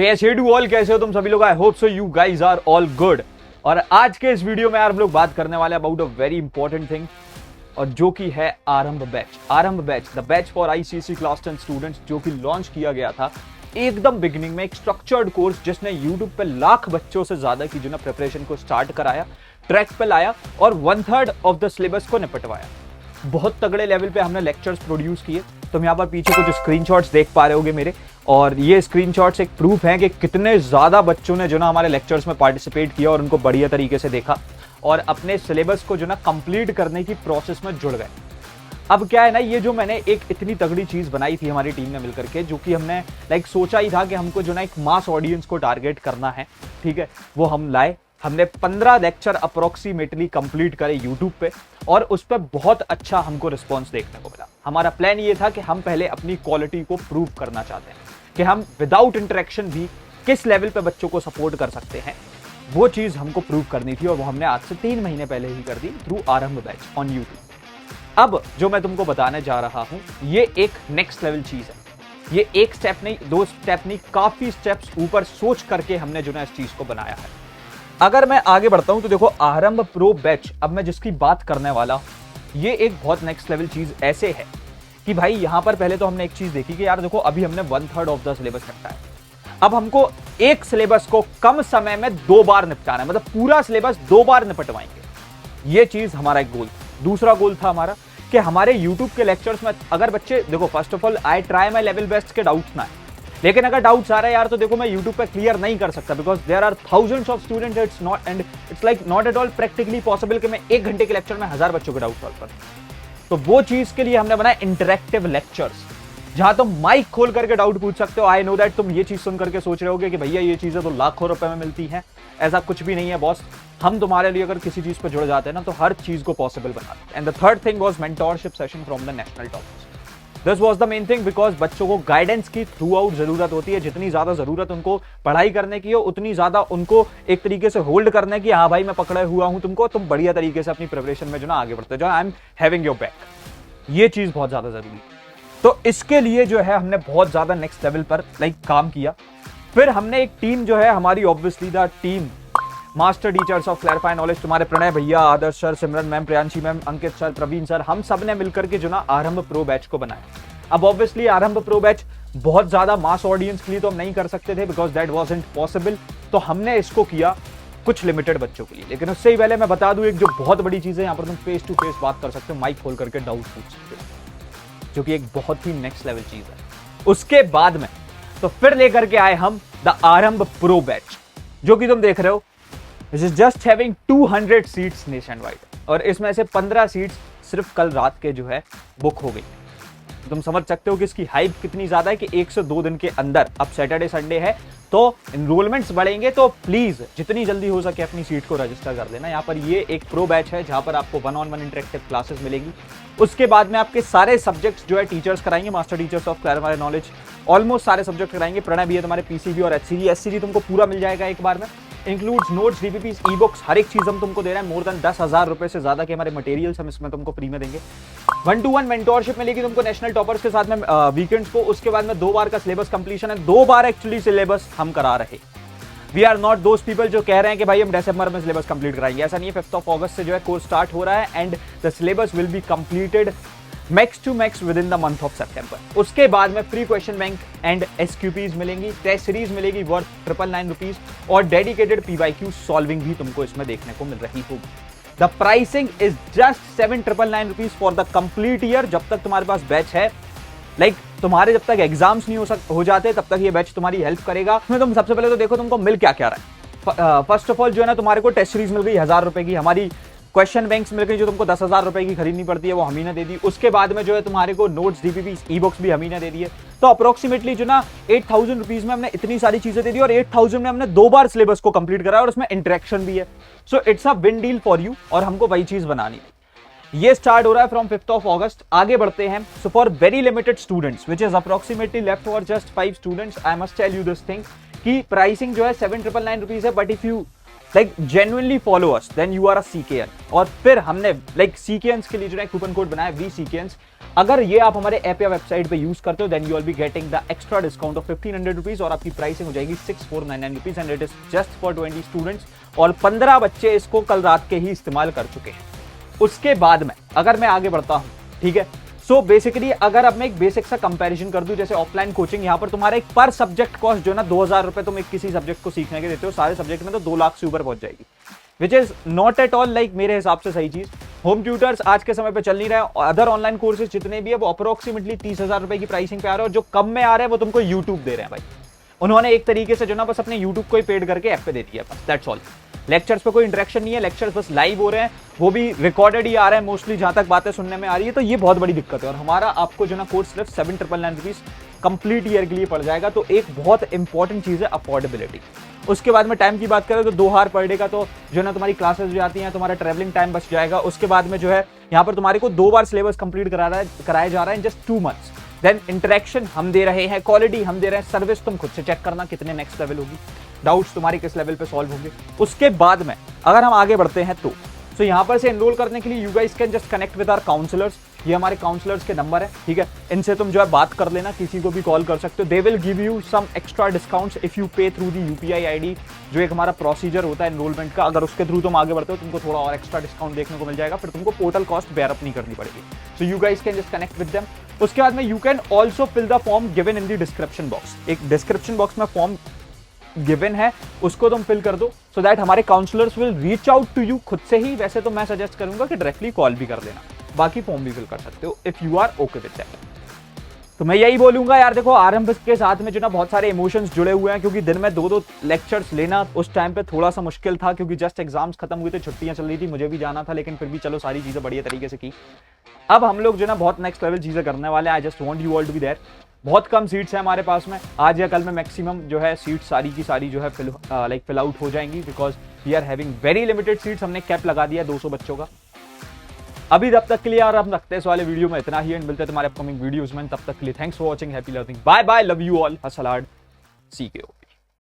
Yes, hey to all, कैसे हो तुम सभी लोग? I hope so you guys are all good. और आज के इस वीडियो में यार हम लोग बात करने वाले about a very important thing, और जो कि है आरंभ बैच। आरंभ batch, the batch for ICSE class 10 students, जो कि लॉन्च किया गया था एकदम बिगिनिंग में, एक स्ट्रक्चर्ड कोर्स जिसने यूट्यूब पे लाख बच्चों से ज्यादा की जो ना प्रिपरेशन को स्टार्ट कराया, ट्रैक पे लाया और 1/3 ऑफ द सिलेबस को निपटवाया। बहुत तगड़े लेवल पे हमने लेक्चर्स प्रोड्यूस किए। तुम यहाँ पर पीछे कुछ स्क्रीनशॉट्स देख पा रहे होगे मेरे, और ये स्क्रीनशॉट्स एक प्रूफ हैं कि कितने ज्यादा बच्चों ने जो ना हमारे लेक्चर्स में पार्टिसिपेट किया और उनको बढ़िया तरीके से देखा और अपने सिलेबस को जो ना कंप्लीट करने की प्रोसेस में जुड़ गए। अब क्या है ना, ये जो मैंने एक इतनी तगड़ी चीज बनाई थी हमारी टीम ने मिलकर के, जो कि हमने सोचा ही था कि हमको जो ना एक मास ऑडियंस को टारगेट करना है, ठीक है, वो हम लाए। हमने 15 लेक्चर अप्रोक्सीमेटली कंप्लीट करे यूट्यूब पे, और उस पर बहुत अच्छा हमको रिस्पॉन्स देखने को मिला। हमारा प्लान ये था कि हम पहले अपनी क्वालिटी को प्रूव करना चाहते हैं कि हम विदाउट इंटरेक्शन भी किस लेवल पे बच्चों को सपोर्ट कर सकते हैं। वो चीज हमको प्रूव करनी थी, और वो हमने आज से 3 महीने पहले ही कर दी थ्रू आरंभ बैच ऑन यूट्यूब। अब जो मैं तुमको बताने जा रहा हूं, ये एक नेक्स्ट लेवल चीज है। ये एक स्टेप नहीं, 2 स्टेप नहीं, काफी स्टेप्स ऊपर सोच करके हमने जो ना इस चीज को बनाया है। अगर मैं आगे बढ़ता हूं तो देखो, आरंभ प्रो बैच, अब मैं जिसकी बात करने वाला हूं, ये एक बहुत नेक्स्ट लेवल चीज ऐसे है कि भाई यहां पर पहले तो हमने एक चीज देखी कि यार देखो, अभी हमने 1/3 ऑफ द सिलेबस निपटाया है। अब हमको एक सिलेबस को कम समय में 2 बार निपटाना है, मतलब पूरा सिलेबस 2 बार निपटवाएंगे। ये चीज हमारा एक गोल था। दूसरा गोल था हमारा कि हमारे यूट्यूब के लेक्चर्स में अगर बच्चे, देखो first of all I try my level best के डाउट्स ना है, लेकिन अगर डाउट्स आ रहे हैं यार तो देखो मैं यूट्यूब पे क्लियर नहीं कर सकता, because there are thousands of students, it's not and it's like not at all practically possible कि मैं 1 घंटे के लेक्चर में 1000 बच्चों के डाउट सॉल्व करूं। तो वो चीज के लिए हमने बनाया इंटरेक्टिव लेक्चर्स, जहां तुम माइक खोल करके डाउट पूछ सकते हो। आई नो दैट तुम ये चीज सुन करके सोच रहे होगे कि भैया ये चीजें तो लाखों रुपए में मिलती हैं। ऐसा कुछ भी नहीं है बॉस। हम तुम्हारे लिए अगर किसी चीज पर जुड़ जाते हैं ना, तो हर चीज को पॉसिबल बनाते हैं। And the third thing was mentorship session from the national toppers. This was the main thing, because बच्चों को गाइडेंस की थ्रू आउट जरूरत होती है। जितनी ज्यादा जरूरत उनको पढ़ाई करने की हो, उतनी ज्यादा उनको एक तरीके से होल्ड करने की, हाँ भाई मैं पकड़े हुआ हूं तुमको, तुम बढ़िया तरीके से अपनी प्रिपरेशन में जो ना आगे बढ़ते जाओ, I am having your back. ये चीज बहुत ज्यादा जरूरी है। तो इसके लिए जो है हमने बहुत ज्यादा नेक्स्ट लेवल पर काम किया। फिर हमने एक टीम जो है हमारी, obviously the team master teachers of clarify knowledge, तुम्हारे प्रणय भैया, आदर्श सर, सिमरन मैम, प्रियांशी मैम, अंकित सर, प्रवीण सर, हम सब ने मिलकर के जो ना आरंभ प्रो बैच को बनाया। अब ऑब्वियसली आरंभ प्रो बैच बहुत ज्यादा मास ऑडियंस के लिए तो हम नहीं कर सकते थे, बिकॉज दैट वाजंट पॉसिबल। तो हमने इसको किया कुछ लिमिटेड बच्चों के लिए। लेकिन उससे ही पहले मैं बता दूं, एक जो बहुत बड़ी चीज है, यहाँ पर तुम फेस टू फेस बात कर सकते हो, माइक खोल करके डाउट पूछ सकते हो, जो कि एक बहुत ही नेक्स्ट लेवल चीज है। उसके बाद में तो फिर लेकर के आए हम द आरंभ प्रो बैच, जो कि तुम देख रहे हो, This is just having 200 seats nation wide, और इसमें से 15 सीट्स सिर्फ कल रात के जो है बुक हो गई। तुम समझ सकते हो कि इसकी हाइप कितनी ज्यादा है कि 102 दिन के अंदर, अब सैटरडे संडे है तो इनरोलमेंट्स बढ़ेंगे, तो प्लीज जितनी जल्दी हो सके अपनी सीट को रजिस्टर कर लेना। यहाँ पर ये एक प्रो बैच है जहां पर आपको 1-on-1 इंटरेक्टिव क्लासेस मिलेगी। उसके बाद में आपके सारे सब्जेक्ट्स जो है टीचर्स कराएंगे, master teachers of clarify knowledge, almost सारे सब्जेक्ट कराएंगे। प्रणय भी है तुम्हारे, पीसीबी और एचसीजी तुमको पूरा मिल जाएगा एक बार में, includes notes, DPPs, e books, हर एक चीज हम तुमको दे रहे हैं। मोर देन 10,000 रुपए से ज्यादा के हमारे मटेरियल्स हम इसमें तुमको फ्री में देंगे। 1-to-1 मेंटोरशिप मिलेगी तुमको नेशनल टॉपर्स के साथ में वीकेंड्स को। उसके बाद में 2 बार का सिलेबस कंप्लीशन है, 2 बार एक्चुअली सिलेबस हम करा रहे। We are not those people जो कह रहे हैं कि भाई हम दिसंबर में सिलेबस कंप्लीट कराएंगे, ऐसा नहीं है। 5 अगस्त से जो है कोर्स स्टार्ट हो रहा है, and the syllabus will be completed max to max within the month of September. उसके बाद में free question bank and SQPs मिलेंगी, टेस्ट सीरीज मिलेगी वर्थ 999 रुपीज, और डेडिकेटेड पीवाईक्यू सॉल्विंग भी तुमको इसमें देखने को मिल रही होगी। The pricing is just 7,999 rupees for the complete year. जब तक तुम्हारे पास बैच है, तुम्हारे जब तक एग्जाम्स नहीं हो जाते, तब तक ये बैच तुम्हारी हेल्प करेगा। इसमें तुम सबसे पहले तो देखो तुमको मिल क्या क्या रहा है। फर्स्ट ऑफ ऑल जो है ना, तुम्हारे को टेस्ट सीरीज मिल गई 1000 रुपए की, हमारी क्वेश्चन बैंक्स मिल गई जो तुमको 10,000 रुपए की खरीदनी पड़ती है, वो हम ही ने दे दी। उसके बाद में जो है तुम्हारे को नोट्स, डीपीपी, ई बुक्स भी हम ही ने दे दिए। तो अप्रोक्सीमेटली जो ना 8,000 रुपीज में हमने इतनी सारी चीजें दे दी, और 8,000 में हमने 2 बार सिलेबस को कंप्लीट कराया, और उसमें इंटरेक्शन भी है। So it's a win deal for you, और हमको वही चीज बनानी है। ये स्टार्ट हो रहा है फ्रॉम 5 अगस्त। आगे बढ़ते हैं। So for very limited students, which is approximately left for just 5 students, I must tell you this thing कि प्राइसिंग जो है 7,999 रुपीज है, but if you like genuinely follow us, then you are a CKN. और फिर हमने like CKNs के लिए जो है कूपन कोड बनाया वी सीकेएंस। अगर ये आप हमारे ऐप या वेबसाइट पे यूज करते हो then you will be getting the extra discount of 1500 rupees और आपकी प्राइसिंग हो जाएगी 6499 rupees and it is just for 20 students. और 15 बच्चे इसको कल रात के ही इस्तेमाल कर चुके हैं। उसके बाद में अगर मैं आगे बढ़ता हूं, ठीक है, सो बेसिकली अगर अब मैं एक बेसिक सा कंपैरिजन कर दूं, जैसे ऑफलाइन कोचिंग यहाँ पर तुम्हारा एक पर सब्जेक्ट कॉस्ट जो ना 2000 रुपए तुम एक किसी सब्जेक्ट को सीखने के देते हो, सारे सब्जेक्ट में तो 2 लाख से ऊपर पहुंच जाएगी, which is not at all like मेरे हिसाब से सही चीज। होम ट्यूटर्स आज के समय पे चल नहीं रहा है, अदर ऑनलाइन कोर्सेज जितने भी है वो अप्रोक्सीमेटली 30,000 रुपए की प्राइसिंग पे आ रहे हैं, और जो कम में आ रहे हैं वो तुमको यूट्यूब दे रहे हैं भाई। उन्होंने एक तरीके से जो ना बस अपने यूट्यूब को ही पेड करके ऐप पे दे दिया, बस दैट्स ऑल। लेक्चर्स पे कोई इंटरेक्शन नहीं है, लेक्चर्स बस लाइव हो रहे हैं, वो भी रिकॉर्डेड ही आ रहे हैं मोस्टली, जहां तक बातें सुनने में आ रही है। तो ये बहुत बड़ी दिक्कत है। और हमारा आपको जो ना कोर्स सिर्फ 799 रुपीज कंप्लीट ईयर के लिए पड़ जाएगा। तो एक बहुत इंपॉर्टेंट चीज है अफोर्डेबिलिटी। उसके बाद में टाइम की बात करें तो 2 आवर पर डे का तो जो ना तुम्हारी क्लासेस जो आती हैं, तुम्हारा ट्रैवलिंग टाइम बच जाएगा। उसके बाद में जो है यहाँ पर तुम्हारे को 2 बार सिलेबस कंप्लीट कराया जा रहा है in just 2 months. Then interaction हम दे रहे हैं, क्वालिटी हम दे रहे हैं, सर्विस तुम खुद से चेक करना कितने नेक्स्ट लेवल होगी, डाउट्स तुम्हारे किस लेवल पे सॉल्व होंगे। उसके बाद में अगर हम आगे बढ़ते हैं तो यहाँ पर से एनरोल करने के लिए you guys can just connect with our counsellors. ये हमारे काउंसलर्स के नंबर है, ठीक है, इनसे तुम जो है बात कर लेना, किसी को भी कॉल कर सकते हो। They will give you some extra discounts if you pay through the UPI ID, जो एक हमारा प्रोसीजर होता है एनरोलमेंट का। अगर उसके थ्रू तुम आगे बढ़ते हो तुमको थोड़ा और एक्स्ट्रा डिस्काउंट देखने को मिल जाएगा, फिर तुमको पोर्टल कॉस्ट बेयर अप नहीं करनी पड़ेगी। So you guys can just connect with them. उसके बाद में you can also fill the form given in the description box. एक डिस्क्रिप्शन बॉक्स में फॉर्म गिवन है, उसको तुम फिल कर दो, सो दैट हमारे counsellors will reach out to you खुद से ही। वैसे तो मैं सजेस्ट करूंगा कि डायरेक्टली कॉल भी कर लेना, बाकी फॉर्म भी फिल कर सकते हो if you are okay with that. तो मैं यही बोलूंगा यार, देखो आरंभ के साथ में जो ना बहुत सारे इमोशंस जुड़े हुए हैं, क्योंकि दिन में 2-2 लेक्चर्स लेना उस टाइम पे थोड़ा सा मुश्किल था, क्योंकि जस्ट एग्जाम्स खत्म हुए थे, छुट्टियां चल रही थी, मुझे भी जाना था, लेकिन फिर भी चलो सारी चीजें बढ़िया तरीके से की। अब हम लोग जो ना बहुत नेक्स्ट लेवल चीजें करने वाले हैं। I just want you all to be there. बहुत कम सीट्स है हमारे पास में, आज या कल में मैक्सिमम जो है सीट सारी की सारी जो है फिल आउट हो जाएंगी, because we are having very limited seats. हमने कैप लगा दिया 200 बच्चों का अभी तब तक के लिए। और हम रखते हैं इस वाले वीडियो में इतना ही, एंड मिलते हैं तुम्हारे अपकमिंग वीडियोस में। तब तक के लिए thanks for watching, happy learning, bye bye, love you all, hustle hard, सीकेओ।